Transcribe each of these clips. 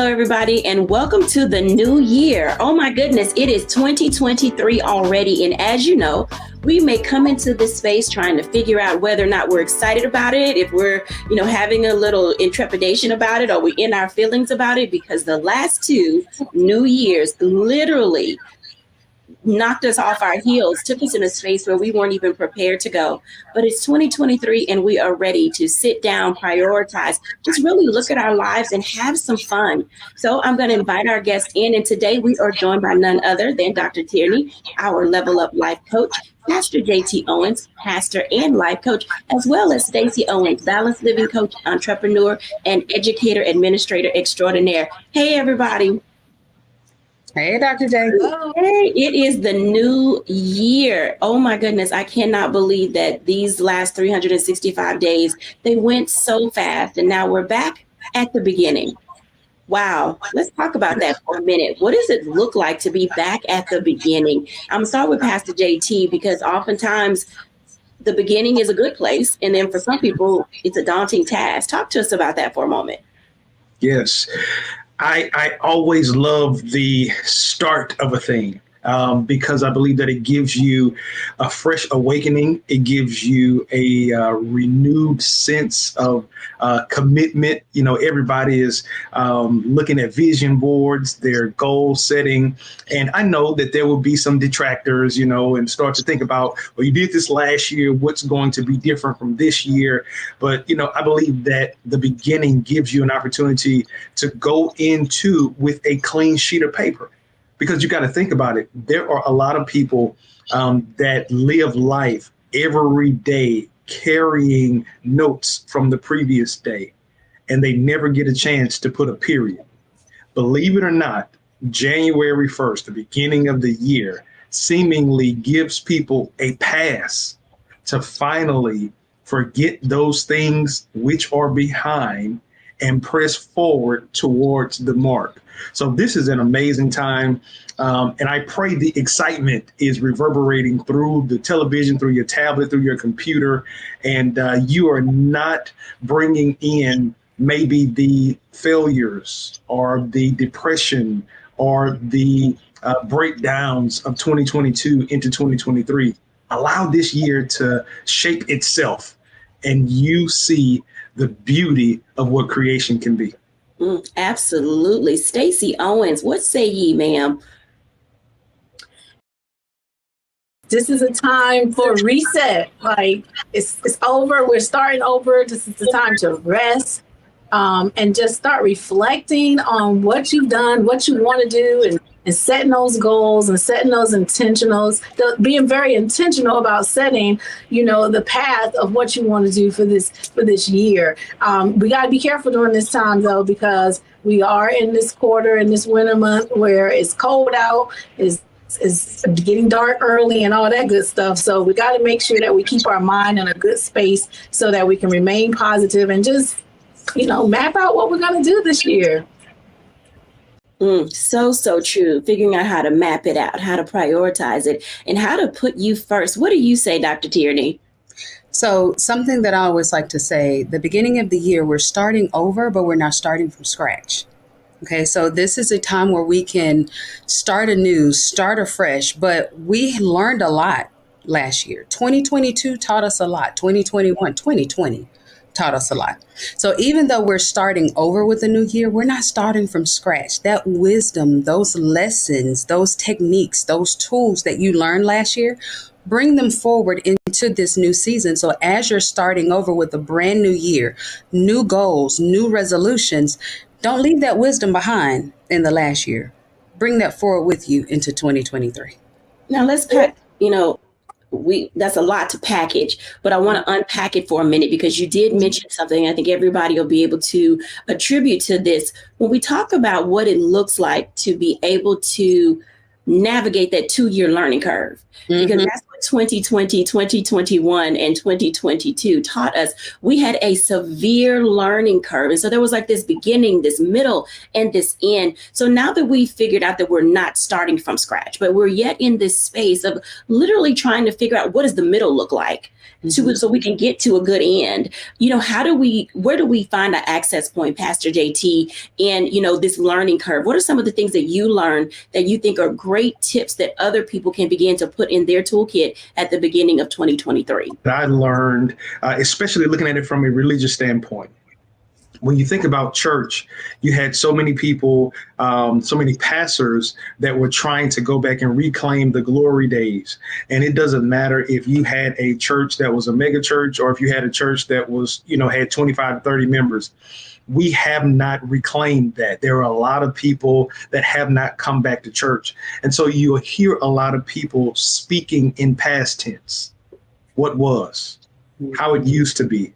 everybody, and welcome to the new year. Oh my goodness, it is 2023 already. And as you know, we may come into this space trying to figure out whether or not we're excited about it, if we're, having a little intrepidation about it, or we in our feelings about it, because the last two New Years literally knocked us off our heels, took us in a space where we weren't even prepared to go. But it's 2023 and we are ready to sit down, prioritize, just really look at our lives and have some fun. So I'm going to invite our guest in. And today we are joined by none other than Dr. Tierney, our Level Up Life Coach, Pastor JT Owens, pastor and life coach, as well as Stacey Owens, balanced living coach, entrepreneur, and educator, administrator extraordinaire. Hey, everybody. Hey, Dr. J. Hey, it is the new year. Oh my goodness. I cannot believe that these last 365 days, they went so fast. And now we're back at the beginning. Wow. Let's talk about that for a minute. What does it look like to be back at the beginning? I'm starting with Pastor JT because oftentimes the beginning is a good place. And then for some people, it's a daunting task. Talk to us about that for a moment. Yes. I always love the start of a thing because I believe that it gives you a fresh awakening. It gives you a renewed sense of commitment. Everybody is looking at vision boards, their goal setting. And I know that there will be some detractors, and start to think about, well, you did this last year. What's going to be different from this year? But, I believe that the beginning gives you an opportunity to go into with a clean sheet of paper. Because you got to think about it. There are a lot of people that live life every day carrying notes from the previous day, and they never get a chance to put a period. Believe it or not, January 1st, the beginning of the year, seemingly gives people a pass to finally forget those things which are behind and press forward towards the mark. So this is an amazing time. And I pray the excitement is reverberating through the television, through your tablet, through your computer, and you are not bringing in maybe the failures or the depression or the breakdowns of 2022 into 2023. Allow this year to shape itself and you see the beauty of what creation can be. Absolutely. Stacey Owens, what say ye, ma'am? This is a time for reset. Like it's over. We're starting over. This is the time to rest and just start reflecting on what you've done, what you want to do, and setting those goals and setting those intentionals, being very intentional about setting, the path of what you want to do for this year. We got to be careful during this time, though, because we are in this quarter, in this winter month where it's cold out, it's getting dark early and all that good stuff. So we got to make sure that we keep our mind in a good space so that we can remain positive and just, map out what we're going to do this year. So true. Figuring out how to map it out, how to prioritize it, and how to put you first. What do you say, Dr. Tierney? So something that I always like to say, the beginning of the year, we're starting over, but we're not starting from scratch. Okay, so this is a time where we can start anew, start afresh, but we learned a lot last year. 2022 taught us a lot. 2021, 2020 taught us a lot. So even though we're starting over with the new year, we're not starting from scratch. That wisdom, those lessons, those techniques, those tools that you learned last year, bring them forward into this new season. So as you're starting over with a brand new year, new goals, new resolutions, don't leave that wisdom behind in the last year. Bring that forward with you into 2023. Now let's pack, that's a lot to package, but I want to unpack it for a minute because you did mention something I think everybody will be able to attribute to this. When we talk about what it looks like to be able to navigate that 2-year learning curve, because Mhm. that's what 2020, 2021, and 2022 taught us. We had a severe learning curve. And so there was like this beginning, this middle, and this end. So now that we figured out that we're not starting from scratch, but we're yet in this space of literally trying to figure out what does the middle look like, so we can get to a good end. Where do we find an access point, Pastor JT, in, this learning curve? What are some of the things that you learned that you think are great tips that other people can begin to put in their toolkit at the beginning of 2023? I learned, especially looking at it from a religious standpoint. When you think about church, you had so many people, so many pastors that were trying to go back and reclaim the glory days. And it doesn't matter if you had a church that was a mega church or if you had a church that was, had 25 to 30 members. We have not reclaimed that. There are a lot of people that have not come back to church. And so you'll hear a lot of people speaking in past tense. What was, how it used to be.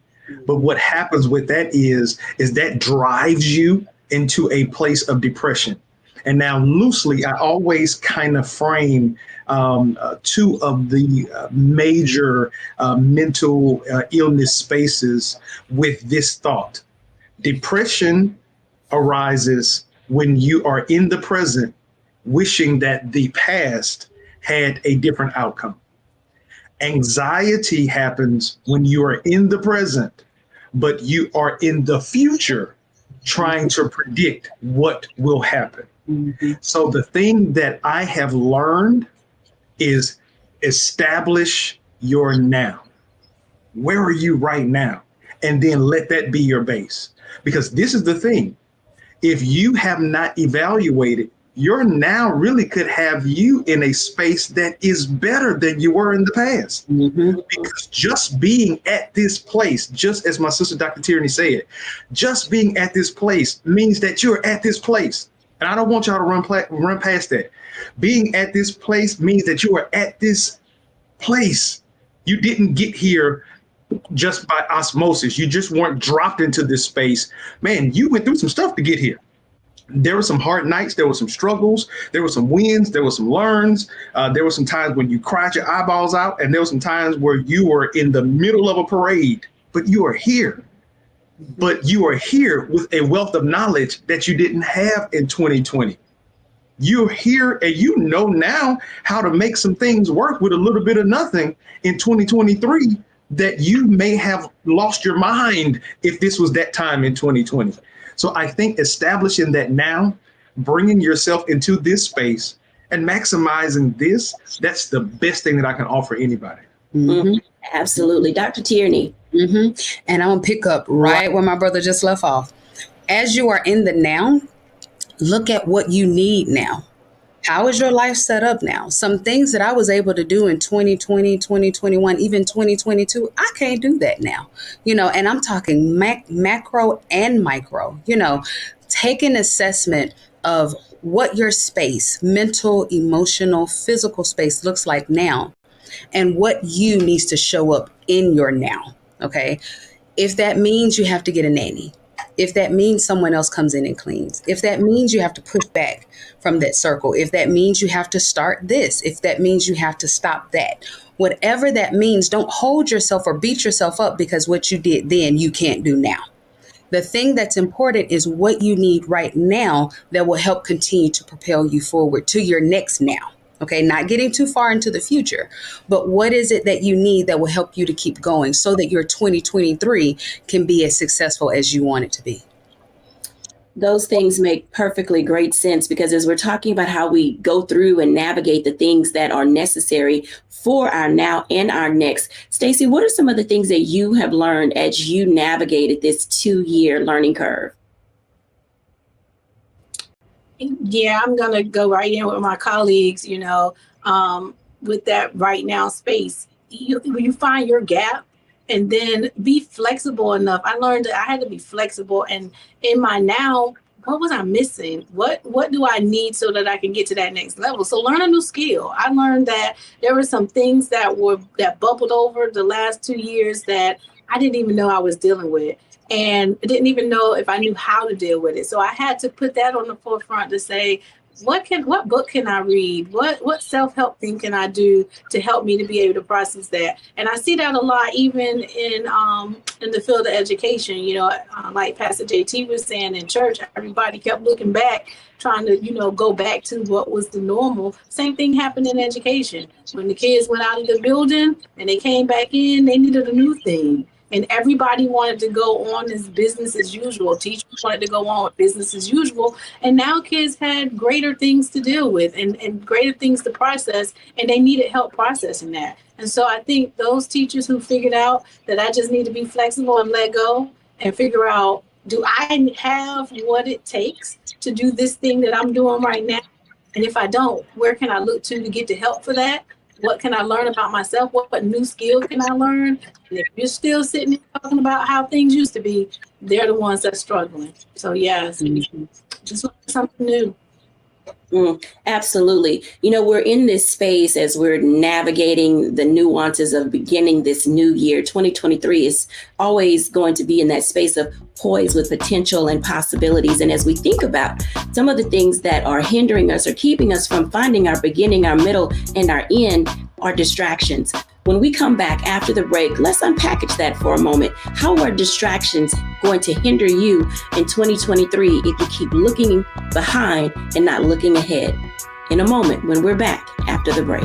But what happens with that is that drives you into a place of depression. And now loosely, I always kind of frame two of the major mental illness spaces with this thought. Depression arises when you are in the present, wishing that the past had a different outcome. Anxiety happens when you are in the present, but you are in the future trying to predict what will happen. Mm-hmm. So the thing that I have learned is establish your now. Where are you right now? And then let that be your base. Because this is the thing. If you have not evaluated, your now really could have you in a space that is better than you were in the past. Mm-hmm. Because just being at this place, just as my sister Dr. Tierney said, just being at this place means that you're at this place. And I don't want y'all to run past that. Being at this place means that you are at this place. You didn't get here just by osmosis. You just weren't dropped into this space. Man, you went through some stuff to get here. There were some hard nights. There were some struggles. There were some wins. There were some learns. There were some times when you cried your eyeballs out. And there were some times where you were in the middle of a parade, but you are here. But you are here with a wealth of knowledge that you didn't have in 2020. You're here and you know now how to make some things work with a little bit of nothing in 2023 that you may have lost your mind if this was that time in 2020. So I think establishing that now, bringing yourself into this space and maximizing this, that's the best thing that I can offer anybody. Mm-hmm. Absolutely. Dr. Tierney. Mm-hmm. And I'm going to pick up right where my brother just left off. As you are in the now, look at what you need now. How is your life set up now? Some things that I was able to do in 2020, 2021, even 2022, I can't do that now, and I'm talking macro and micro, take an assessment of what your space, mental, emotional, physical space looks like now and what you needs to show up in your now. Okay. If that means you have to get a nanny, if that means someone else comes in and cleans, if that means you have to push back from that circle, if that means you have to start this, if that means you have to stop that, whatever that means, don't hold yourself or beat yourself up because what you did then you can't do now. The thing that's important is what you need right now that will help continue to propel you forward to your next now. Okay, not getting too far into the future, but what is it that you need that will help you to keep going so that your 2023 can be as successful as you want it to be? Those things make perfectly great sense, because as we're talking about how we go through and navigate the things that are necessary for our now and our next, Stacey, what are some of the things that you have learned as you navigated this 2-year learning curve? Yeah, I'm going to go right in with my colleagues, with that right now space. You find your gap and then be flexible enough. I learned that I had to be flexible, and in my now, what was I missing? What do I need so that I can get to that next level? So learn a new skill. I learned that there were some things that bubbled over the last 2 years that I didn't even know I was dealing with. And I didn't even know if I knew how to deal with it. So I had to put that on the forefront to say, what book can I read? What self-help thing can I do to help me to be able to process that? And I see that a lot even in the field of education. Like Pastor JT was saying, in church, everybody kept looking back, trying to go back to what was the normal. Same thing happened in education. When the kids went out of the building and they came back in, they needed a new thing. And everybody wanted to go on as business as usual. Teachers wanted to go on with business as usual. And now kids had greater things to deal with and greater things to process, and they needed help processing that. And so I think those teachers who figured out that I just need to be flexible and let go and figure out, do I have what it takes to do this thing that I'm doing right now? And if I don't, where can I look to get the help for that? What can I learn about myself? What new skill can I learn? And if you're still sitting there talking about how things used to be, they're the ones that's struggling. So yes, just something new. Absolutely. We're in this space as we're navigating the nuances of beginning this new year. 2023 is always going to be in that space of poise with potential and possibilities. And as we think about some of the things that are hindering us or keeping us from finding our beginning, our middle, and our end, are distractions. When we come back after the break, let's unpackage that for a moment. How are distractions going to hinder you in 2023 if you keep looking behind and not looking ahead? In a moment, when we're back after the break.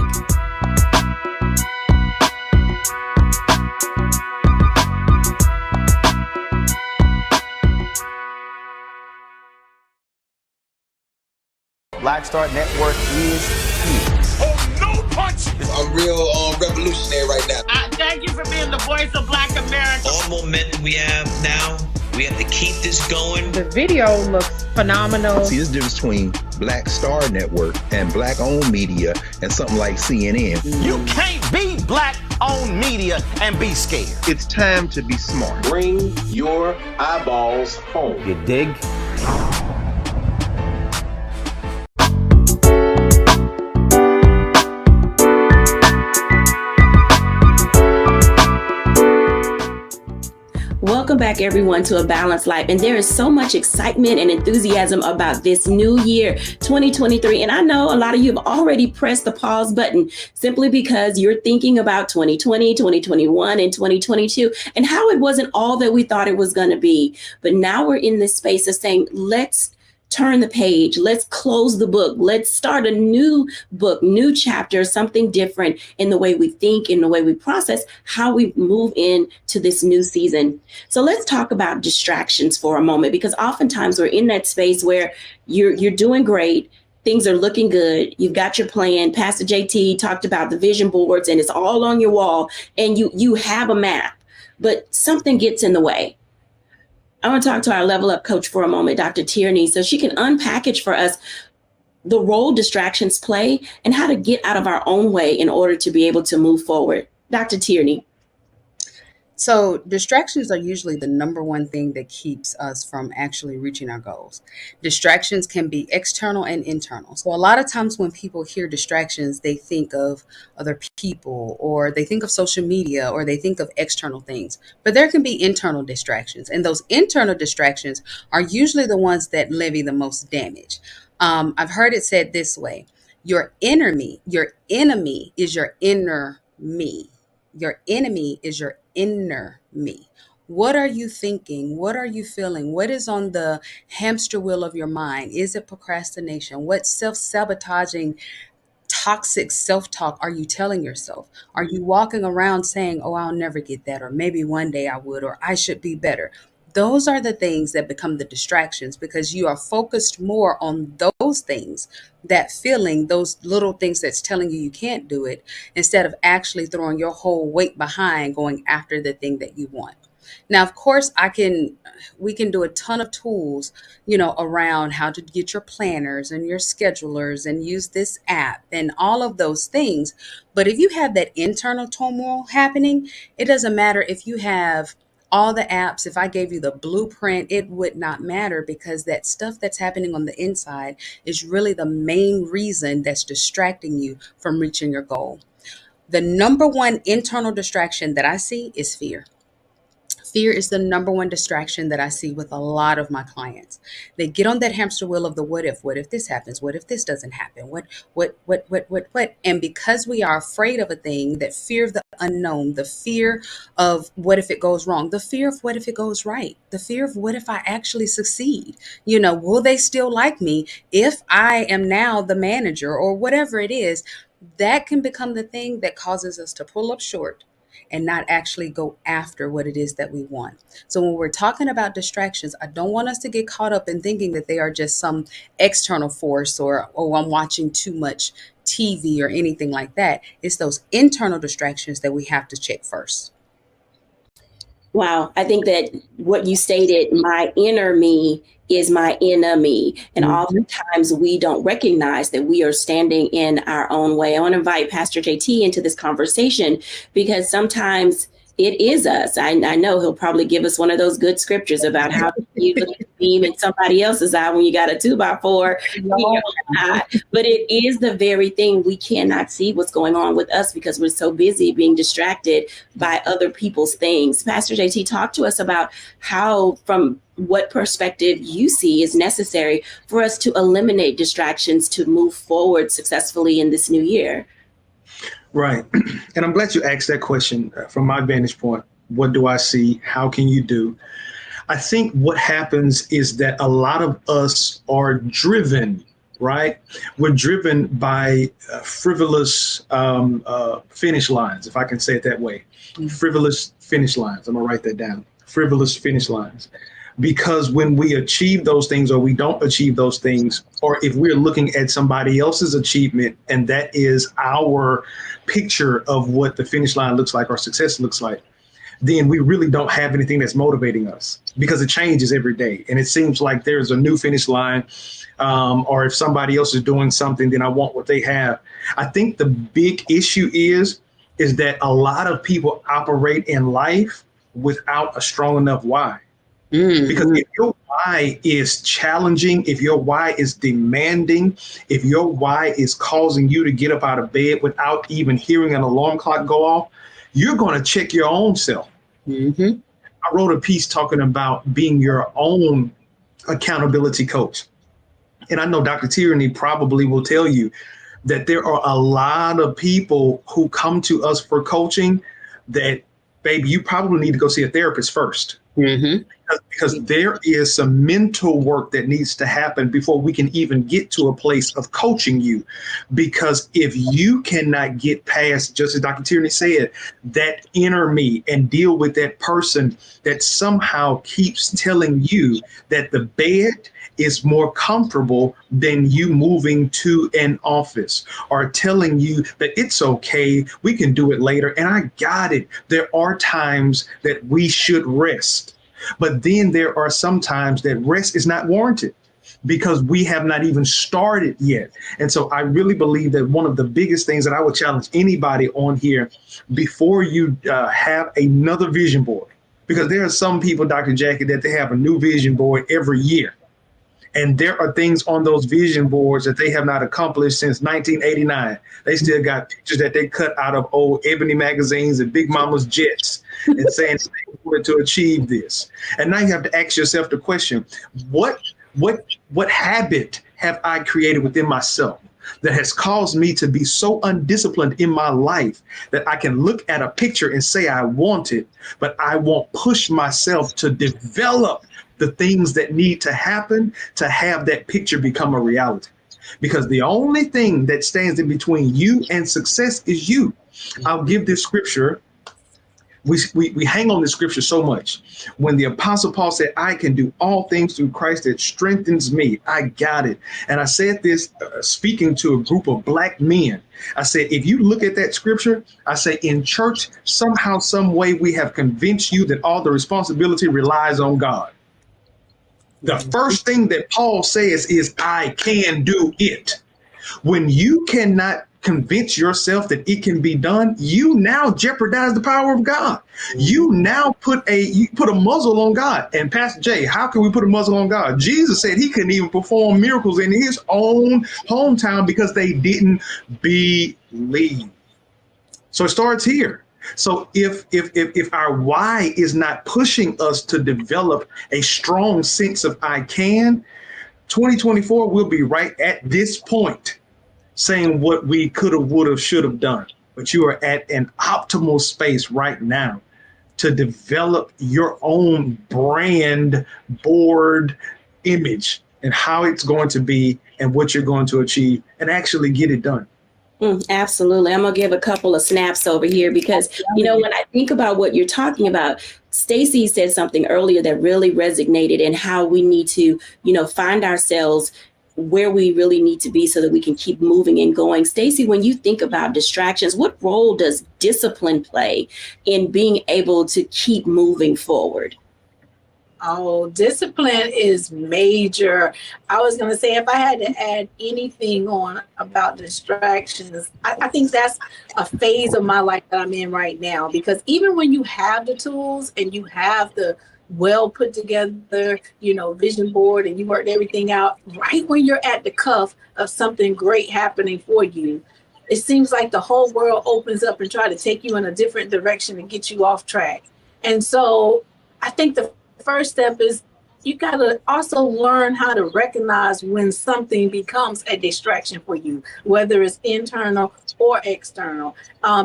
Black Star Network is here. Oh, no punch! I'm real revolutionary right now. Thank you for being the voice of Black America. All momentum we have now, we have to keep this going. The video looks phenomenal. See, there's a difference between Black Star Network and Black-owned media and something like CNN. You can't be Black-owned media and be scared. It's time to be smart. Bring your eyeballs home. You dig? Welcome back, everyone, to A Balanced Life. And there is so much excitement and enthusiasm about this new year, 2023. And I know a lot of you have already pressed the pause button simply because you're thinking about 2020, 2021, and 2022 and how it wasn't all that we thought it was going to be. But now we're in this space of saying, let's turn the page. Let's close the book. Let's start a new book, new chapter, something different in the way we think, in the way we process, how we move into this new season. So let's talk about distractions for a moment, because oftentimes we're in that space where you're doing great. Things are looking good. You've got your plan. Pastor JT talked about the vision boards and it's all on your wall and you have a map, but something gets in the way. I want to talk to our level up coach for a moment, Dr. Tierney, so she can unpackage for us the role distractions play and how to get out of our own way in order to be able to move forward. Dr. Tierney. So distractions are usually the number one thing that keeps us from actually reaching our goals. Distractions can be external and internal. So a lot of times when people hear distractions, they think of other people or they think of social media or they think of external things. But there can be internal distractions. And those internal distractions are usually the ones that levy the most damage. I've heard it said this way: your enemy is your inner me. Your enemy is your inner me. What are you thinking? What are you feeling? What is on the hamster wheel of your mind? Is it procrastination? What self-sabotaging, toxic self-talk are you telling yourself? Are you walking around saying, oh, I'll never get that, or maybe one day I would, or I should be better? Those are the things that become the distractions because you are focused more on those things, that feeling, those little things that's telling you can't do it, instead of actually throwing your whole weight behind going after the thing that you want. Now, of course, we can do a ton of tools, around how to get your planners and your schedulers and use this app and all of those things. But if you have that internal turmoil happening, it doesn't matter if you have all the apps. If I gave you the blueprint, it would not matter because that stuff that's happening on the inside is really the main reason that's distracting you from reaching your goal. The number one internal distraction that I see is fear. Fear is the number one distraction that I see with a lot of my clients. They get on that hamster wheel of the what if this happens? What if this doesn't happen? What? And because we are afraid of a thing, that fear of the unknown, the fear of what if it goes wrong, the fear of what if it goes right, the fear of what if I actually succeed? Will they still like me if I am now the manager or whatever it is? That can become the thing that causes us to pull up short and not actually go after what it is that we want. So when we're talking about distractions, I don't want us to get caught up in thinking that they are just some external force or, oh, I'm watching too much TV or anything like that. It's those internal distractions that we have to check first. Wow. I think that what you stated, my inner me is my enemy. And oftentimes we don't recognize that we are standing in our own way. I want to invite Pastor JT into this conversation because sometimes it is us. I know he'll probably give us one of those good scriptures about how you look at the beam in somebody else's eye when you got a 2x4 in your eye. But it is the very thing. We cannot see what's going on with us because we're so busy being distracted by other people's things. Pastor JT, talk to us about how, from what perspective you see is necessary for us to eliminate distractions to move forward successfully in this new year. Right. And I'm glad you asked that question. From my vantage point, what do I see? How can you do? I think what happens is that a lot of us are driven, right? We're driven by frivolous finish lines, if I can say it that way. Frivolous finish lines. I'm going to write that down. Frivolous finish lines. Because when we achieve those things or we don't achieve those things, or if we're looking at somebody else's achievement and that is our picture of what the finish line looks like or success looks like, then we really don't have anything that's motivating us because it changes every day. And it seems like there's a new finish line, or if somebody else is doing something, then I want what they have. I think the big issue is that a lot of people operate in life without a strong enough why. Because if your why is challenging, if your why is demanding, if your why is causing you to get up out of bed without even hearing an alarm clock go off, you're going to check your own self. I wrote a piece talking about being your own accountability coach. And I know Dr. Tierney probably will tell you that there are a lot of people who come to us for coaching that, baby, you probably need to go see a therapist first. Because there is some mental work that needs to happen before we can even get to a place of coaching you. Because if you cannot get past, just as Dr. Tierney said, that inner me and deal with that person that somehow keeps telling you that the bed is more comfortable than you moving to an office, or telling you that it's okay, we can do it later, and I got it. There are times that we should rest. But then there are some times that rest is not warranted because we have not even started yet. And so I really believe that one of the biggest things that I would challenge anybody on here before you have another vision board, because there are some people, Dr. Jackie, that they have a new vision board every year. And there are things on those vision boards that they have not accomplished since 1989. They still got pictures that they cut out of old Ebony magazines and Big Mama's jets and saying they wanted to achieve this. And now you have to ask yourself the question, what habit have I created within myself that has caused me to be so undisciplined in my life that I can look at a picture and say I want it, but I won't push myself to develop the things that need to happen to have that picture become a reality. Because the only thing that stands in between you and success is you. I'll give this scripture. We hang on this scripture so much. When the Apostle Paul said, I can do all things through Christ that strengthens me, I got it. And I said this speaking to a group of Black men. I said, if you look at that scripture, I say in church, somehow, some way we have convinced you that all the responsibility relies on God. The first thing that Paul says is, I can do it. When you cannot convince yourself that it can be done, you now jeopardize the power of God. You now put a muzzle on God. And Pastor Jay, how can we put a muzzle on God? Jesus said he couldn't even perform miracles in his own hometown because they didn't believe. So it starts here. So if our why is not pushing us to develop a strong sense of I can, 2024 will be right at this point saying what we could have, would have, should have done. But you are at an optimal space right now to develop your own brand board image and how it's going to be and what you're going to achieve and actually get it done. Absolutely. I'm going to give a couple of snaps over here because, when I think about what you're talking about, Stacey said something earlier that really resonated in how we need to, find ourselves where we really need to be so that we can keep moving and going. Stacey, when you think about distractions, what role does discipline play in being able to keep moving forward? Oh, discipline is major. I was going to say, if I had to add anything on about distractions, I think that's a phase of my life that I'm in right now, because even when you have the tools and you have the well put together, vision board, and you worked everything out, right when you're at the cuff of something great happening for you, it seems like the whole world opens up and try to take you in a different direction and get you off track. And so I think the first step is you got to also learn how to recognize when something becomes a distraction for you, whether it's internal or external,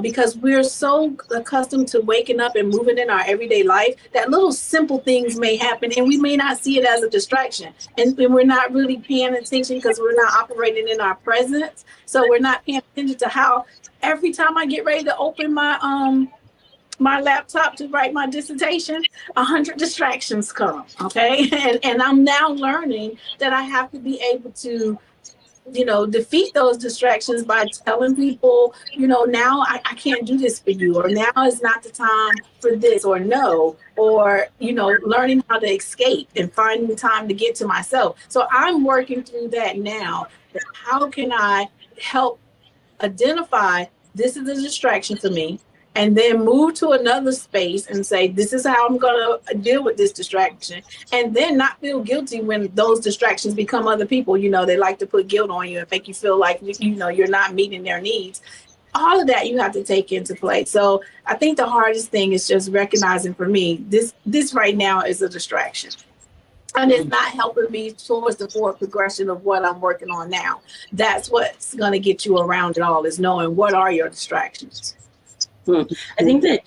because we're so accustomed to waking up and moving in our everyday life that little simple things may happen and we may not see it as a distraction. And we're not really paying attention because we're not operating in our presence. So we're not paying attention to how every time I get ready to open my laptop to write my dissertation, 100 distractions come. Okay. And I'm now learning that I have to be able to, defeat those distractions by telling people, now I can't do this for you, or now is not the time for this, or no, or, learning how to escape and finding time to get to myself. So I'm working through that now. How can I help identify this is a distraction for me, and then move to another space and say, this is how I'm going to deal with this distraction. And then not feel guilty when those distractions become other people. They like to put guilt on you and make you feel like, you're not meeting their needs. All of that you have to take into play. So I think the hardest thing is just recognizing, for me, this right now is a distraction. And it's not helping me towards the forward progression of what I'm working on now. That's what's going to get you around it all, is knowing what are your distractions. I think that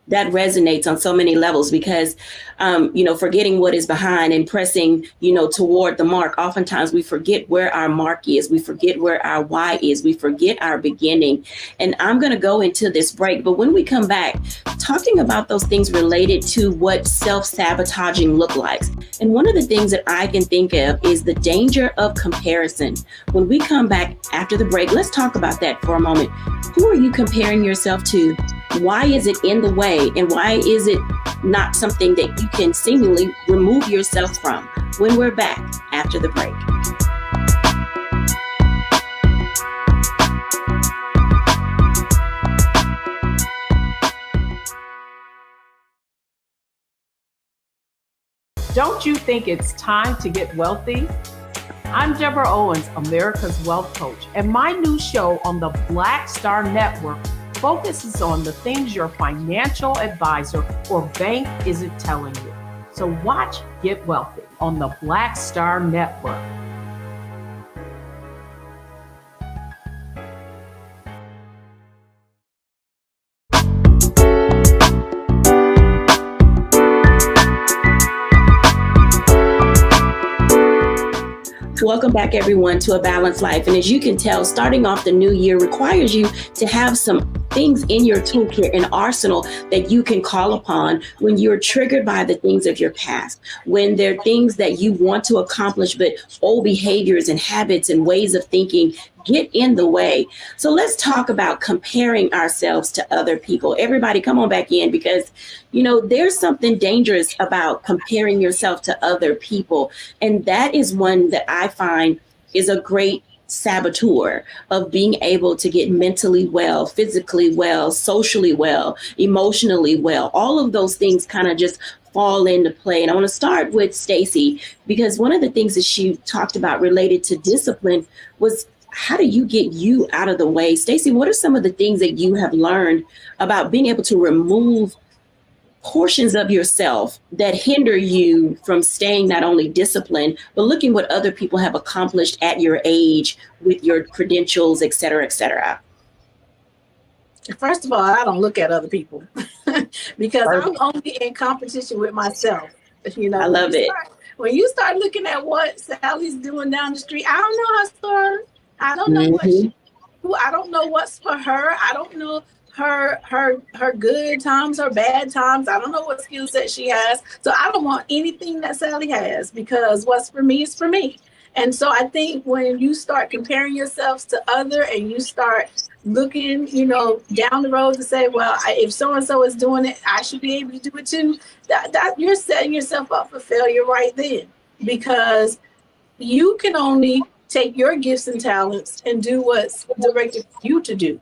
that resonates on so many levels because, forgetting what is behind and pressing, toward the mark. Oftentimes we forget where our mark is. We forget where our why is. We forget our beginning. And I'm going to go into this break. But when we come back, talking about those things related to what self-sabotaging look like. And one of the things that I can think of is the danger of comparison. When we come back after the break, let's talk about that for a moment. Who are you comparing yourself to? Why is it in the way? And why is it not something that you can seemingly remove yourself from? When we're back after the break. Don't you think it's time to get wealthy? I'm Deborah Owens, America's Wealth Coach, and my new show on the Black Star Network focuses on the things your financial advisor or bank isn't telling you. So watch Get Wealthy on the Black Star Network. Welcome back, everyone, to A Balanced Life. And as you can tell, starting off the new year requires you to have some things in your toolkit and arsenal that you can call upon when you're triggered by the things of your past, when there are things that you want to accomplish, but old behaviors and habits and ways of thinking get in the way. So let's talk about comparing ourselves to other people. Everybody come on back in, because, there's something dangerous about comparing yourself to other people. And that is one that I find is a great saboteur of being able to get mentally well, physically well, socially well, emotionally well. All of those things kind of just fall into play. And I want to start with Stacey, because one of the things that she talked about related to discipline was, how do you get you out of the way? Stacey, what are some of the things that you have learned about being able to remove portions of yourself that hinder you from staying not only disciplined, but looking what other people have accomplished at your age with your credentials, et cetera, et cetera? First of all, I don't look at other people because I'm only in competition with myself. You know, I love it. When you start looking at what Sally's doing down the street, I don't know her story. I don't know what she, I don't know what's for her. I don't know her good times, her bad times. I don't know what skill set she has. So I don't want anything that Sally has, because what's for me is for me. And so I think when you start comparing yourselves to other and you start looking, you know, down the road to say, well, if so-and-so is doing it, I should be able to do it too. That you're setting yourself up for failure right then, because you can only take your gifts and talents and do what's directed for you to do.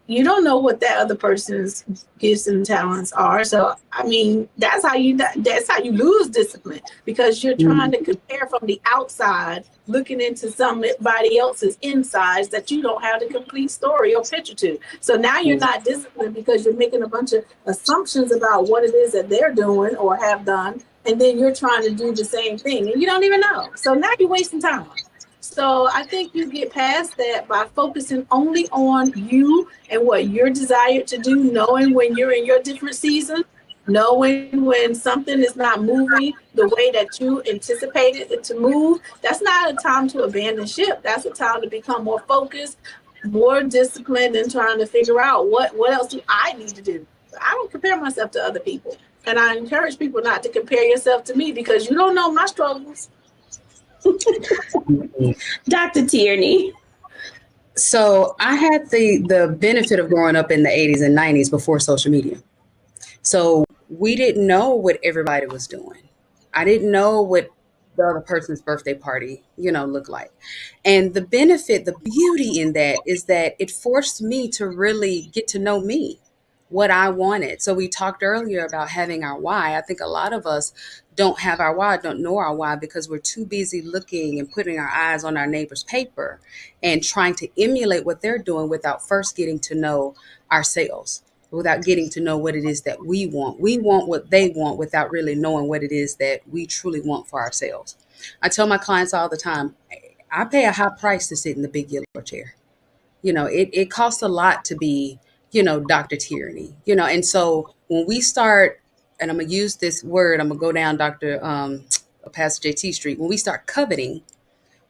You don't know what that other person's gifts and talents are. So, I mean, that's how you lose discipline, because you're trying to compare from the outside, looking into somebody else's insides that you don't have the complete story or picture to. So now you're not disciplined because you're making a bunch of assumptions about what it is that they're doing or have done. And then you're trying to do the same thing and you don't even know. So now you're wasting time. So I think you get past that by focusing only on you and what you're desired to do, knowing when you're in your different season, knowing when something is not moving the way that you anticipated it to move. That's not a time to abandon ship. That's a time to become more focused, more disciplined, and trying to figure out what else do I need to do. I don't compare myself to other people. And I encourage people not to compare yourself to me, because you don't know my struggles. Dr. Tierney. So I had the benefit of growing up in the 80s and 90s before social media. So we didn't know what everybody was doing. I didn't know what the other person's birthday party, looked like. And the benefit, the beauty in that is that it forced me to really get to know me, what I wanted. So we talked earlier about having our why. I think a lot of us don't have our why, don't know our why, because we're too busy looking and putting our eyes on our neighbor's paper and trying to emulate what they're doing without first getting to know ourselves, without getting to know what it is that we want. We want what they want without really knowing what it is that we truly want for ourselves. I tell my clients all the time, I pay a high price to sit in the big yellow chair. It costs a lot to be, Dr. Tierney, and so when we start, and I'm going to use this word, I'm going to go down Pastor JT Street. When we start coveting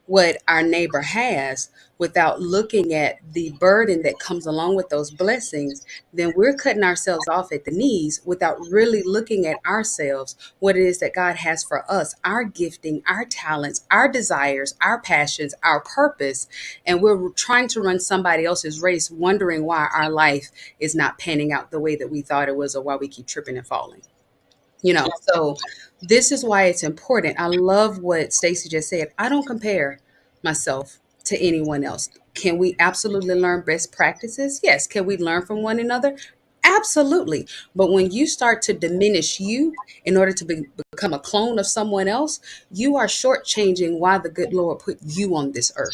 what our neighbor has without looking at the burden that comes along with those blessings, then we're cutting ourselves off at the knees without really looking at ourselves, what it is that God has for us, our gifting, our talents, our desires, our passions, our purpose. And we're trying to run somebody else's race, wondering why our life is not panning out the way that we thought it was, or why we keep tripping and falling. So this is why it's important. I love what Stacey just said. I don't compare myself to anyone else. Can we absolutely learn best practices? Yes. Can we learn from one another? Absolutely. But when you start to diminish you in order to become a clone of someone else, you are shortchanging why the good Lord put you on this earth.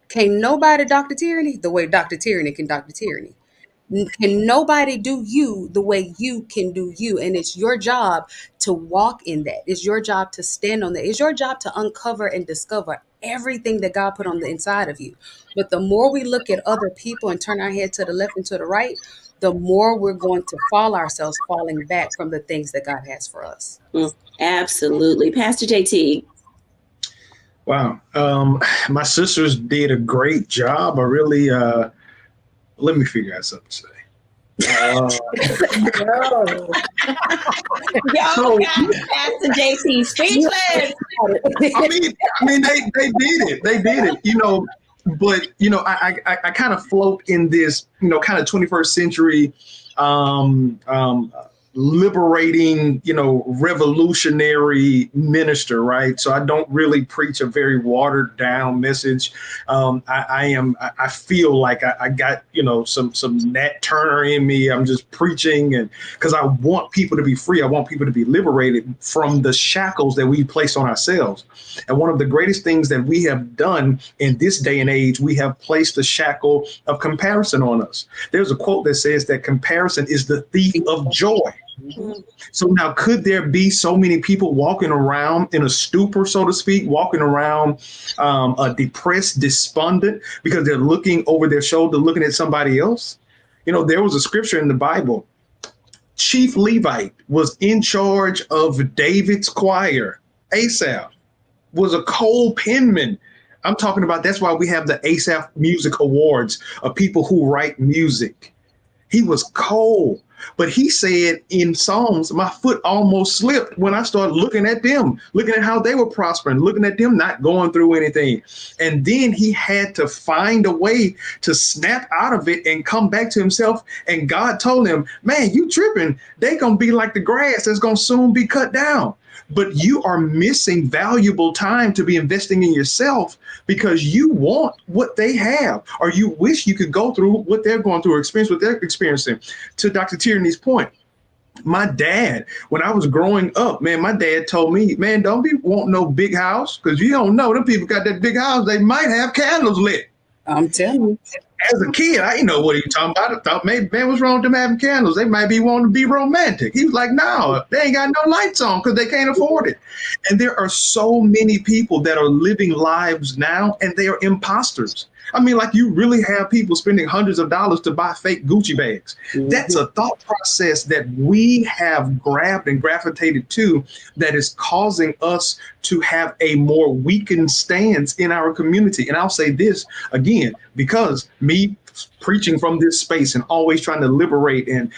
Can't nobody Dr. Tierney the way Dr. Tierney can Dr. Tierney. Can nobody do you the way you can do you? And it's your job to walk in that. It's your job to stand on that. It's your job to uncover and discover everything that God put on the inside of you. But the more we look at other people and turn our head to the left and to the right, the more we're going to falling back from the things that God has for us. Absolutely. Pastor JT. Wow. My sisters did a great job. I really, let me figure out something to say. Y'all got Pastor JT speechless. I mean, they did it. They did it. But I kind of float in this, kind of 21st century liberating, revolutionary minister, right? So I don't really preach a very watered down message. I feel like I got, some Nat Turner in me. I'm just preaching, and because I want people to be free. I want people to be liberated from the shackles that we place on ourselves. And one of the greatest things that we have done in this day and age, we have placed the shackle of comparison on us. There's a quote that says that comparison is the thief of joy. So now, could there be so many people walking around in a stupor, so to speak, walking around depressed, despondent, because they're looking over their shoulder, looking at somebody else? There was a scripture in the Bible. Chief Levite was in charge of David's choir. Asaph was a cold penman. I'm talking about, that's why we have the Asaph Music Awards of people who write music. He was cold. But he said in Psalms, my foot almost slipped when I started looking at them, looking at how they were prospering, looking at them not going through anything. And then he had to find a way to snap out of it and come back to himself. And God told him, man, you tripping. They going to be like the grass that's going to soon be cut down. But you are missing valuable time to be investing in yourself because you want what they have, or you wish you could go through what they're going through or experience what they're experiencing. To Dr. Tierney's point, my dad, when I was growing up, man, my dad told me, man, don't be wanting no big house, because you don't know, them people got that big house, they might have candles lit. I'm telling you. As a kid, I didn't know what he was talking about. I thought, maybe, man, what's wrong with them having candles? They might be wanting to be romantic. He was like, no, they ain't got no lights on because they can't afford it. And there are so many people that are living lives now, and they are imposters. I mean, like, you really have people spending hundreds of dollars to buy fake Gucci bags. Mm-hmm. That's a thought process that we have grabbed and gravitated to that is causing us to have a more weakened stance in our community. And I'll say this again, because me preaching from this space and always trying to liberate and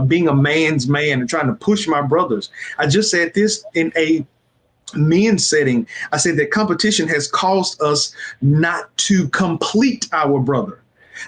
being a man's man and trying to push my brothers. I just said this in a men's setting. I said that competition has caused us not to complete our brother.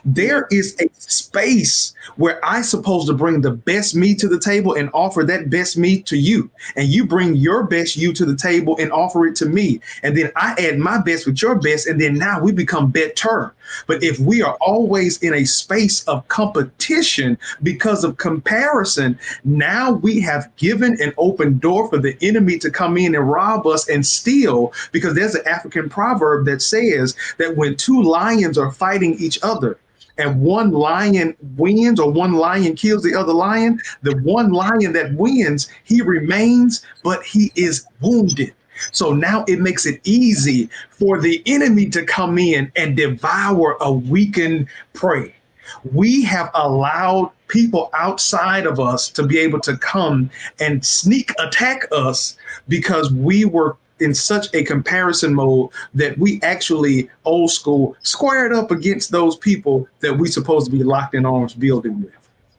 There is a space where I'm supposed to bring the best me to the table and offer that best me to you. And you bring your best you to the table and offer it to me. And then I add my best with your best. And then now we become better. But if we are always in a space of competition because of comparison, now we have given an open door for the enemy to come in and rob us and steal, because there's an African proverb that says that when two lions are fighting each other, and one lion wins or one lion kills the other lion, the one lion that wins, he remains, but he is wounded. So now it makes it easy for the enemy to come in and devour a weakened prey. We have allowed people outside of us to be able to come and sneak attack us because we were in such a comparison mode that we actually, old school, squared up against those people that we supposed to be locked in arms building with.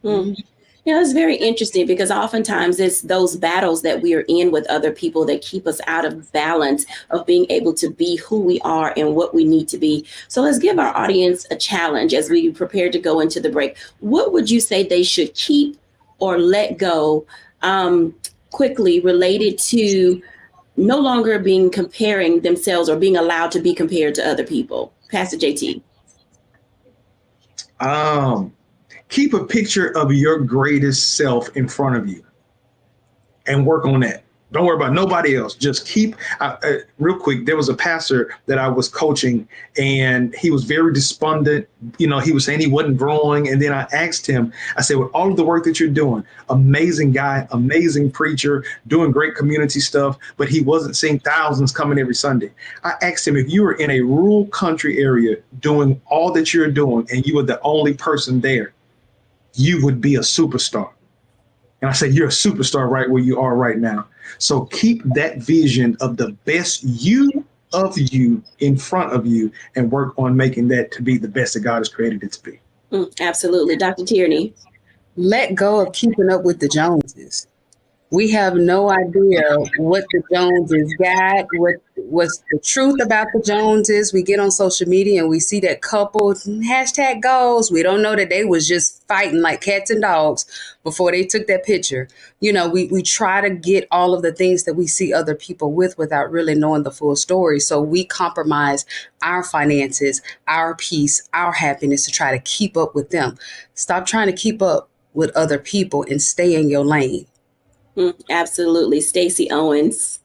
Mm-hmm. It's very interesting because oftentimes it's those battles that we are in with other people that keep us out of balance of being able to be who we are and what we need to be. So let's give our audience a challenge as we prepare to go into the break. What would you say they should keep or let go quickly related to no longer being comparing themselves or being allowed to be compared to other people? Pastor JT. Keep a picture of your greatest self in front of you and work on that. Don't worry about nobody else. Just keep, real quick, there was a pastor that I was coaching and he was very despondent. You know, he was saying he wasn't growing. And then I asked him, I said, with all of the work that you're doing, amazing guy, amazing preacher, doing great community stuff, but he wasn't seeing thousands coming every Sunday. I asked him, if you were in a rural country area doing all that you're doing and you were the only person there, you would be a superstar. And I said, you're a superstar right where you are right now. So keep that vision of the best you of you in front of you and work on making that to be the best that God has created it to be. Absolutely. Dr. Tierney. Let go of keeping up with the Joneses. We have no idea what the Joneses got, what's the truth about the Joneses. We get on social media and we see that couple hashtag goals. We don't know that they was just fighting like cats and dogs before they took that picture. We try to get all of the things that we see other people with without really knowing the full story. So we compromise our finances, our peace, our happiness to try to keep up with them. Stop trying to keep up with other people and stay in your lane. Absolutely. Stacey Owens.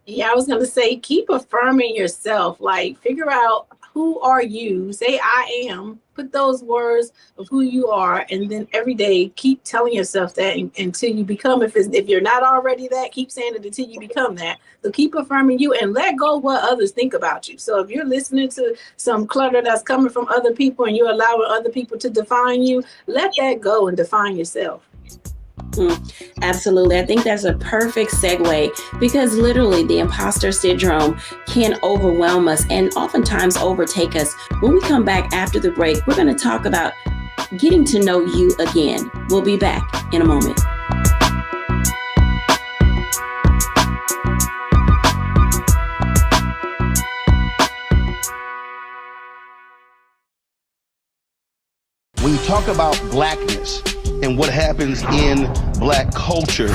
Yeah, I was going to say, keep affirming yourself. Like, figure out who are you. Say, I am. Put those words of who you are. And then every day, keep telling yourself that until you become, if you're not already that, keep saying it until you become that. So keep affirming you and let go of what others think about you. So if you're listening to some clutter that's coming from other people and you're allowing other people to define you, let that go and define yourself. Absolutely. I think that's a perfect segue because literally the imposter syndrome can overwhelm us and oftentimes overtake us. When we come back after the break, we're going to talk about getting to know you again. We'll be back in a moment. When you talk about blackness and what happens in black culture,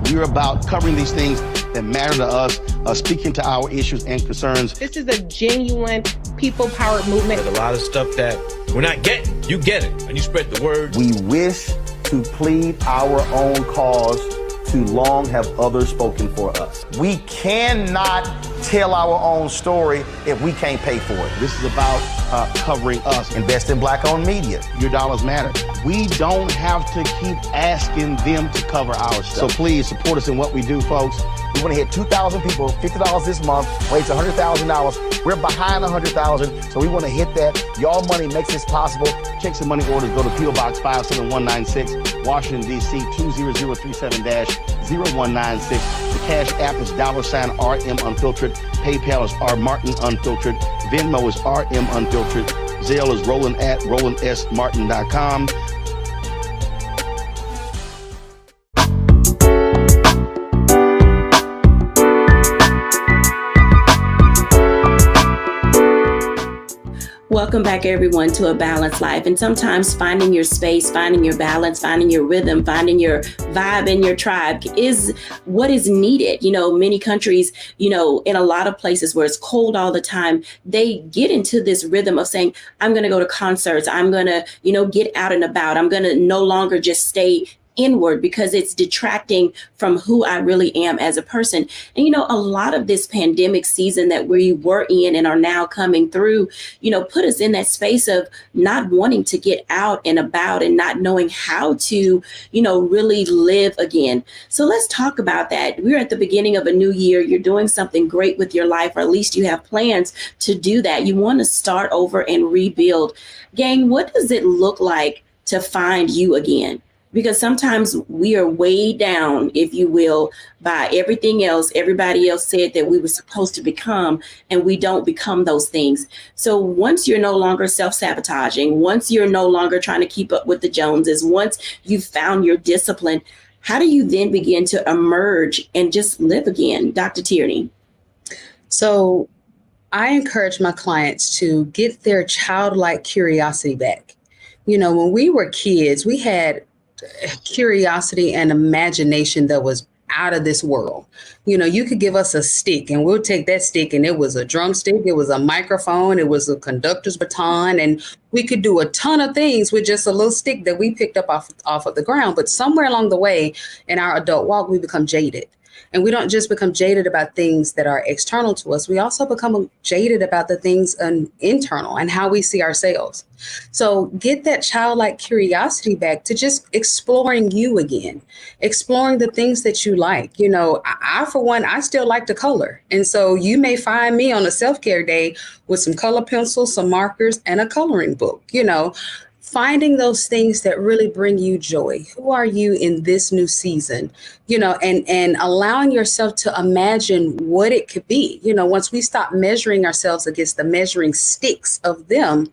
we're about covering these things that matter to us, speaking to our issues and concerns. This is a genuine people-powered movement. There's a lot of stuff that we're not getting. You get it, and you spread the word. We wish to plead our own cause. Too long have others spoken for us. We cannot tell our own story if we can't pay for it. This is about covering us. Invest in black-owned media. Your dollars matter. We don't have to keep asking them to cover our stuff. So please support us in what we do, folks. We want to hit 2,000 people, $50 this month, raise $100,000. We're behind 100,000, so we want to hit that. Y'all money makes this possible. Checks and money orders go to P.O. Box 57196, Washington, D.C. 20037-0196. The Cash App is $RM Unfiltered. PayPal is R Martin Unfiltered. Venmo is RM Unfiltered. Zelle is Roland at RolandSMartin.com. Welcome back, everyone, to A Balanced Life. And sometimes finding your space, finding your balance, finding your rhythm, finding your vibe and your tribe is what is needed. Many countries, in a lot of places where it's cold all the time, they get into this rhythm of saying, I'm going to go to concerts. I'm going to, get out and about. I'm going to no longer just stay inward because it's detracting from who I really am as a person. And, a lot of this pandemic season that we were in and are now coming through, put us in that space of not wanting to get out and about and not knowing how to, really live again. So let's talk about that. We're at the beginning of a new year. You're doing something great with your life, or at least you have plans to do that. You want to start over and rebuild. Gang, what does it look like to find you again? Because sometimes we are weighed down, if you will, by everything else everybody else said that we were supposed to become, and we don't become those things. So once you're no longer self-sabotaging, once you're no longer trying to keep up with the Joneses, once you've found your discipline, how do you then begin to emerge and just live again? Dr. Tierney. So I encourage my clients to get their childlike curiosity back. When we were kids, we had curiosity and imagination that was out of this world. You could give us a stick and we'll take that stick, and it was a drumstick, it was a microphone, it was a conductor's baton, and we could do a ton of things with just a little stick that we picked up off of the ground. But somewhere along the way in our adult walk, we become jaded. And we don't just become jaded about things that are external to us. We also become jaded about the things internal and how we see ourselves. So get that childlike curiosity back to just exploring you again, exploring the things that you like. I, for one, I still like to color. And so you may find me on a self-care day with some color pencils, some markers, and a coloring book. Finding those things that really bring you joy. Who are you in this new season? And allowing yourself to imagine what it could be. Once we stop measuring ourselves against the measuring sticks of them,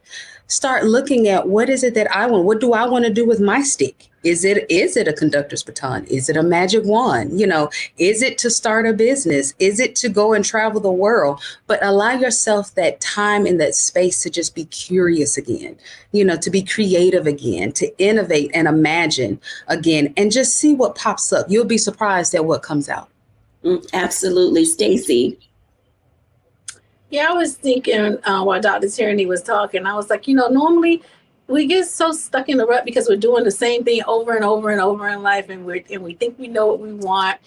start looking at what is it that I want? What do I want to do with my stick? Is it a conductor's baton? Is it a magic wand? Is it to start a business? Is it to go and travel the world? But allow yourself that time and that space to just be curious again, to be creative again, to innovate and imagine again, and just see what pops up. You'll be surprised at what comes out. Absolutely. Stacey. Yeah, I was thinking while Dr. Tierney was talking, I was like, normally we get so stuck in the rut because we're doing the same thing over and over and over in life, and we think we know what we want,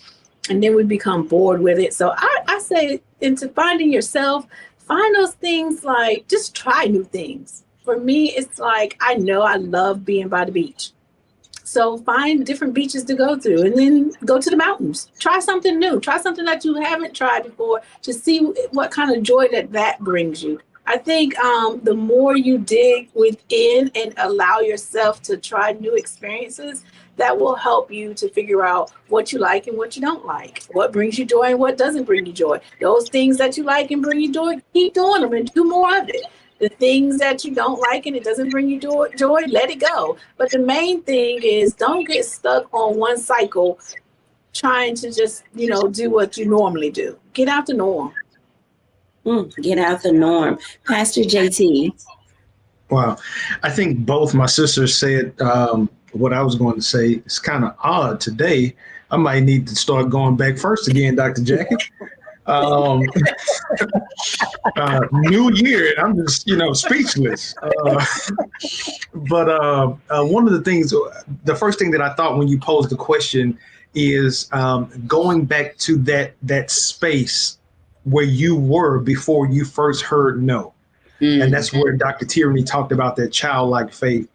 and then we become bored with it. So I say, into finding yourself, find those things, like just try new things. For me, it's like, I know I love being by the beach. So find different beaches to go to, and then go to the mountains. Try something new. Try something that you haven't tried before to see what kind of joy that brings you. I think the more you dig within and allow yourself to try new experiences, that will help you to figure out what you like and what you don't like, what brings you joy and what doesn't bring you joy. Those things that you like and bring you joy, keep doing them and do more of it. The things that you don't like and it doesn't bring you joy, let it go. But the main thing is, don't get stuck on one cycle trying to just, do what you normally do. Get out the norm. Get out the norm. Pastor JT. Wow. I think both my sisters said what I was going to say. It's kind of odd today. I might need to start going back first again, Dr. Jacquie. New year, I'm just, speechless. But one of the things, the first thing that I thought when you posed the question is going back to that space where you were before you first heard no. And that's where Dr. Tierney talked about that childlike faith.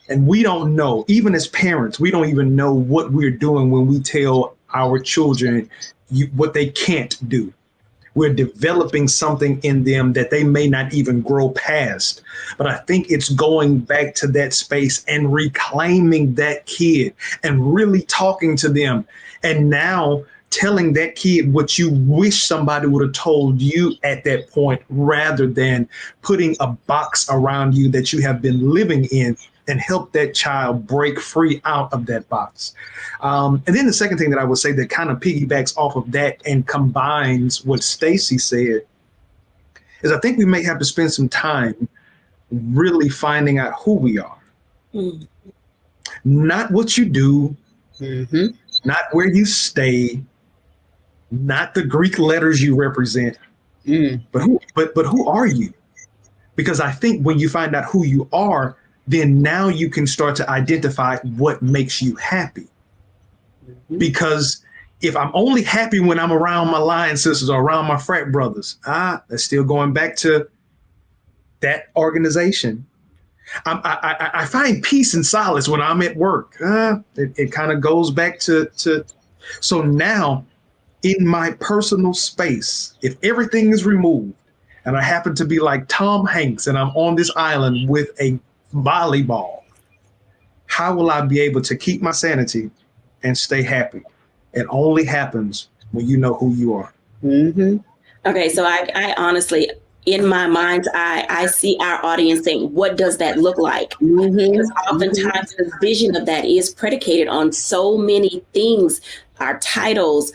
And we don't know, even as parents, we don't even know what we're doing when we tell our children what they can't do. We're developing something in them that they may not even grow past. But I think it's going back to that space and reclaiming that kid and really talking to them. And now telling that kid what you wish somebody would have told you at that point, rather than putting a box around you that you have been living in, and help that child break free out of that box. And then the second thing that I would say that kind of piggybacks off of that and combines what Stacey said is, I think we may have to spend some time really finding out who we are. Not what you do, not where you stay, not the Greek letters you represent, but who are you? Because I think when you find out who you are, then now you can start to identify what makes you happy. Because if I'm only happy when I'm around my lion sisters or around my frat brothers, that's still going back to that organization. I find peace and solace when I'm at work. It kind of goes back to. So now in my personal space, if everything is removed and I happen to be like Tom Hanks and I'm on this island with a volleyball, how will I be able to keep my sanity and stay happy? It only happens when you know who you are. Okay, so I honestly, in my mind's eye, I see our audience saying, what does that look like? Because oftentimes the vision of that is predicated on so many things, our titles,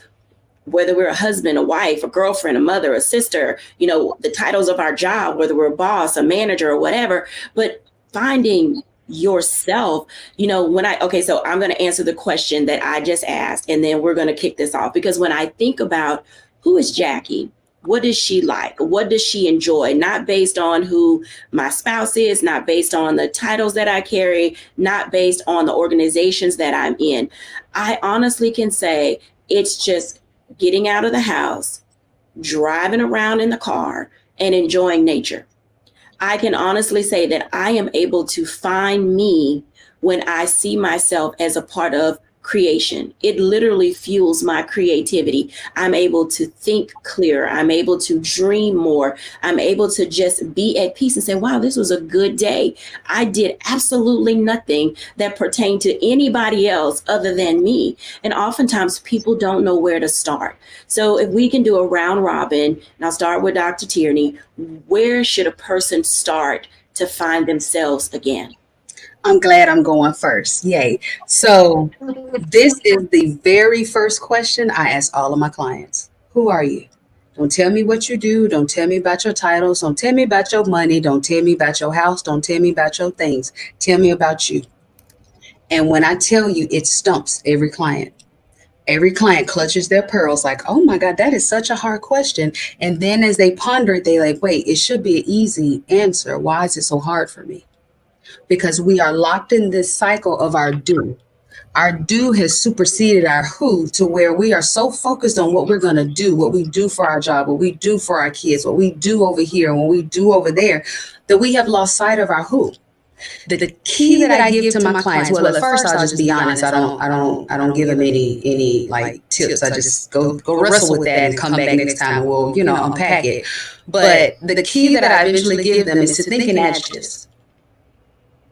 whether we're a husband, a wife, a girlfriend, a mother, a sister, the titles of our job, whether we're a boss, a manager, or whatever. But finding yourself, so I'm going to answer the question that I just asked, and then we're going to kick this off. Because when I think about who is Jacquie, what does she like? What does she enjoy? Not based on who my spouse is, not based on the titles that I carry, not based on the organizations that I'm in. I honestly can say it's just getting out of the house, driving around in the car, and enjoying nature. I can honestly say that I am able to find me when I see myself as a part of creation. It literally fuels my creativity. I'm able to think clearer. I'm able to dream more. I'm able to just be at peace and say, wow, this was a good day. I did absolutely nothing that pertained to anybody else other than me. And oftentimes people don't know where to start. So if we can do a round robin, and I'll start with Dr. Tierney, where should a person start to find themselves again? I'm glad I'm going first. Yay. So this is the very first question I ask all of my clients. Who are you? Don't tell me what you do. Don't tell me about your titles. Don't tell me about your money. Don't tell me about your house. Don't tell me about your things. Tell me about you. And when I tell you, it stumps every client. Every client clutches their pearls like, oh my God, that is such a hard question. And then as they ponder it, they like, wait, it should be an easy answer. Why is it so hard for me? Because we are locked in this cycle of our do. Our do has superseded our who, to where we are so focused on what we're going to do, what we do for our job, what we do for our kids, what we do over here, and what we do over there, that we have lost sight of our who. The key that I give to my clients, well, at first I'll just be honest. I don't give them any like tips. I just go wrestle with that and come back next time and we'll, unpack it. But the key that I eventually give them is to think in adjectives,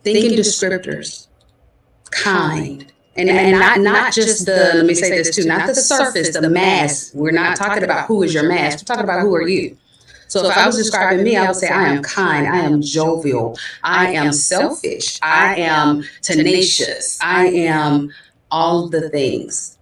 think in descriptors, kind. And not just the, let me say this too, not the surface, the mass. We're not talking about who is your mass. We're talking about who are you. So if I was describing me, I would say I am kind, I am jovial, I am selfish, I am tenacious, I am all the things.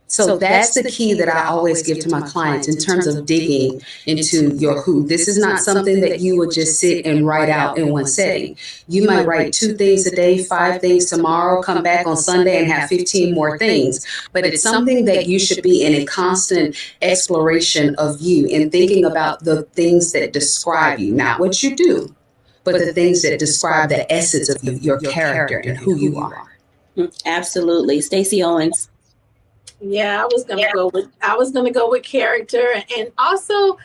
So that's the key that I always give to my clients in terms of digging into your who. This is not something that you would just sit and write out in one setting. You might write 2 things a day, 5 things tomorrow, come back on Sunday and have 15 more things. But it's something that you should be in a constant exploration of you and thinking about the things that describe you, not what you do, but the things that describe the essence of you, your character and who you are. Absolutely. Stacey Owens. Yeah, I was gonna go with character, and also,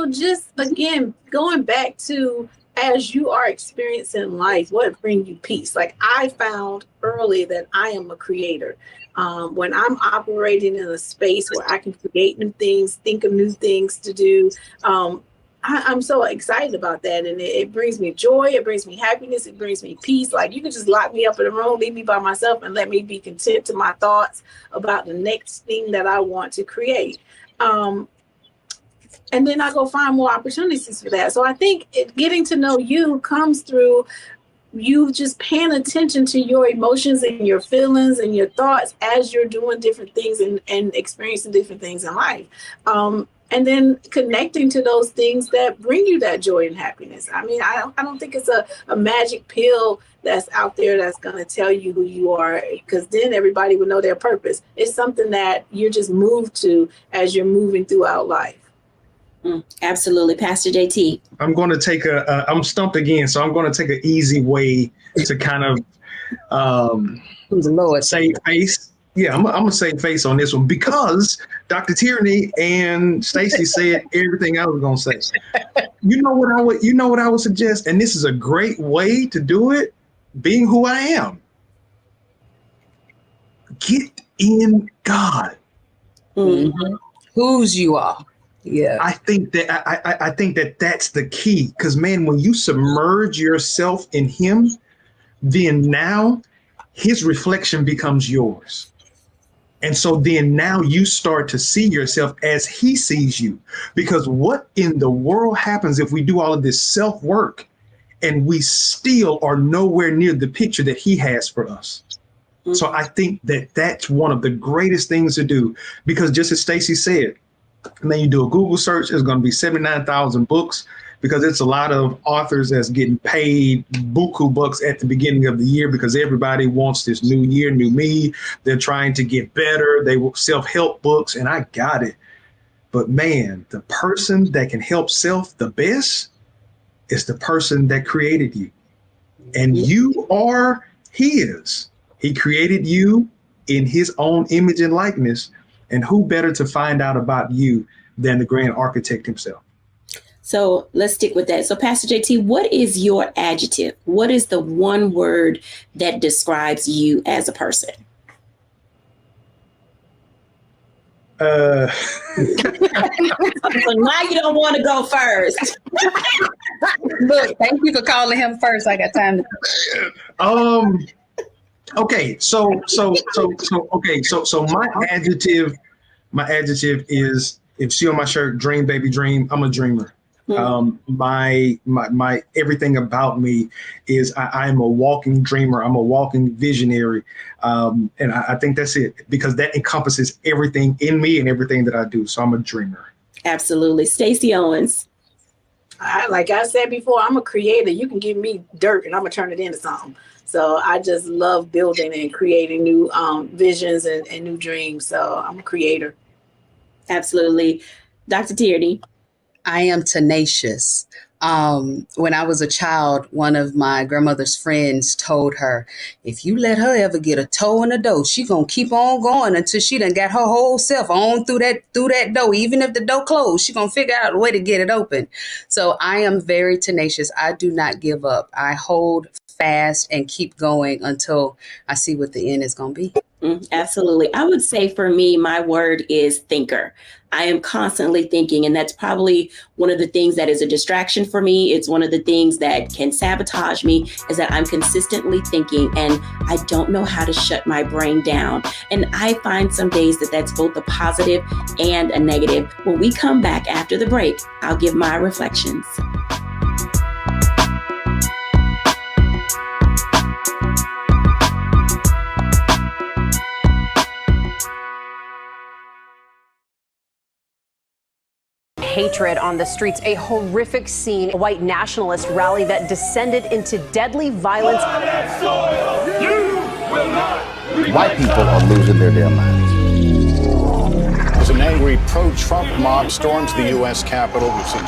just again going back to, as you are experiencing life, what brings you peace. Like I found early that I am a creator. When I'm operating in a space where I can create new things, think of new things to do, I'm so excited about that. And it brings me joy. It brings me happiness. It brings me peace. Like you can just lock me up in a room, leave me by myself, and let me be content to my thoughts about the next thing that I want to create. And then I go find more opportunities for that. So I think getting to know you comes through you just paying attention to your emotions and your feelings and your thoughts as you're doing different things and experiencing different things in life. And then connecting to those things that bring you that joy and happiness. I mean, I don't think it's a magic pill that's out there that's going to tell you who you are, because then everybody would know their purpose. It's something that you're just moved to as you're moving throughout life. Absolutely. Pastor JT. I'm going to take I'm stumped again, so I'm going to take an easy way to kind of save face. Yeah, I'm going to save face on this one because Dr. Tierney and Stacey said everything I was going to say. You know what I would suggest, and this is a great way to do it, being who I am. Get in God. Mm-hmm. Whose you are. Yeah, I think that that's the key, because man, when you submerge yourself in Him, then now His reflection becomes yours. And so then now you start to see yourself as He sees you, because what in the world happens if we do all of this self-work and we still are nowhere near the picture that He has for us? Mm-hmm. So I think that that's one of the greatest things to do, because just as Stacey said, and then you do a Google search, it's going to be 79,000 books, because it's a lot of authors that's getting paid buku bucks at the beginning of the year, because everybody wants this new year, new me. They're trying to get better. They will self-help books, and I got it. But man, the person that can help self the best is the person that created you. And you are His. He created you in His own image and likeness. And who better to find out about you than the grand architect himself? So let's stick with that. So Pastor JT, what is your adjective? What is the one word that describes you as a person? So now you don't want to go first. Look, thank you for calling him first. I got time to. Okay, so my adjective is, if see on my shirt, dream baby dream, I'm a dreamer. My everything about me is I'm a walking dreamer. I'm a walking visionary. And I think that's it, because that encompasses everything in me and everything that I do. So I'm a dreamer. Absolutely. Stacey Owens. Like I said before, I'm a creator. You can give me dirt and I'm gonna turn it into something. So I just love building and creating new visions and new dreams. So I'm a creator. Absolutely. Dr. Tierney. I am tenacious. When I was a child, one of my grandmother's friends told her, if you let her ever get a toe in the door, she gonna keep on going until she done got her whole self on through that door. Even if the door closed, she gonna figure out a way to get it open. So I am very tenacious. I do not give up. I hold fast and keep going until I see what the end is gonna be. Absolutely. I would say for me, my word is thinker. I am constantly thinking, and that's probably one of the things that is a distraction for me. It's one of the things that can sabotage me, is that I'm consistently thinking and I don't know how to shut my brain down. And I find some days that that's both a positive and a negative. When we come back after the break, I'll give my reflections. Hatred on the streets, a horrific scene, a white nationalist rally that descended into deadly violence. White people are losing their damn minds. As an angry pro-Trump mob storms the U.S. Capitol, we've seen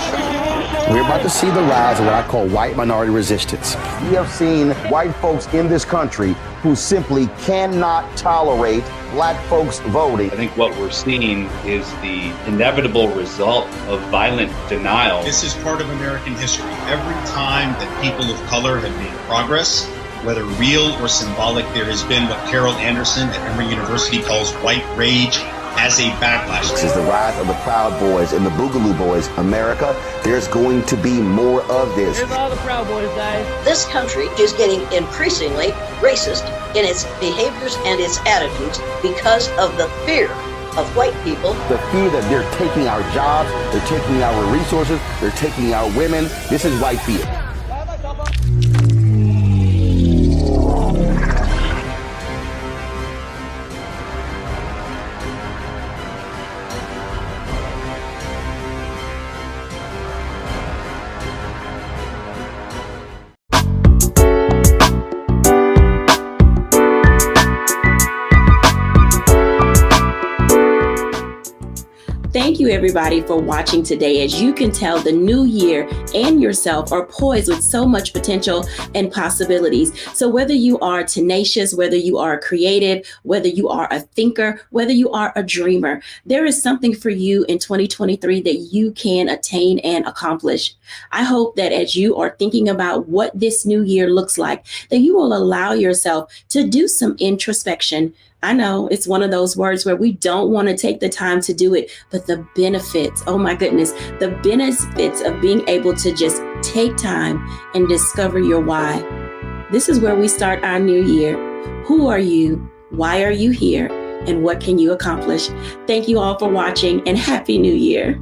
We're about to see the rise of what I call white minority resistance. We have seen white folks in this country who simply cannot tolerate black folks voting. I think what we're seeing is the inevitable result of violent denial. This is part of American history. Every time that people of color have made progress, whether real or symbolic, there has been what Carol Anderson at Emory University calls white rage as a backlash. This is the rise of the Proud Boys and the Boogaloo Boys. America, there's going to be more of this. Here's all the Proud Boys, guys. This country is getting increasingly racist in its behaviors and its attitudes because of the fear of white people. The fear that they're taking our jobs, they're taking our resources, they're taking our women. This is white fear. Thank you, everybody, for watching today. As you can tell, the new year and yourself are poised with so much potential and possibilities. So whether you are tenacious, whether you are creative, whether you are a thinker, whether you are a dreamer, there is something for you in 2023 that you can attain and accomplish. I hope that as you are thinking about what this new year looks like, that you will allow yourself to do some introspection. I know it's one of those words where we don't want to take the time to do it, but the benefits, oh my goodness, the benefits of being able to just take time and discover your why. This is where we start our new year. Who are you? Why are you here? And what can you accomplish? Thank you all for watching, and Happy New Year.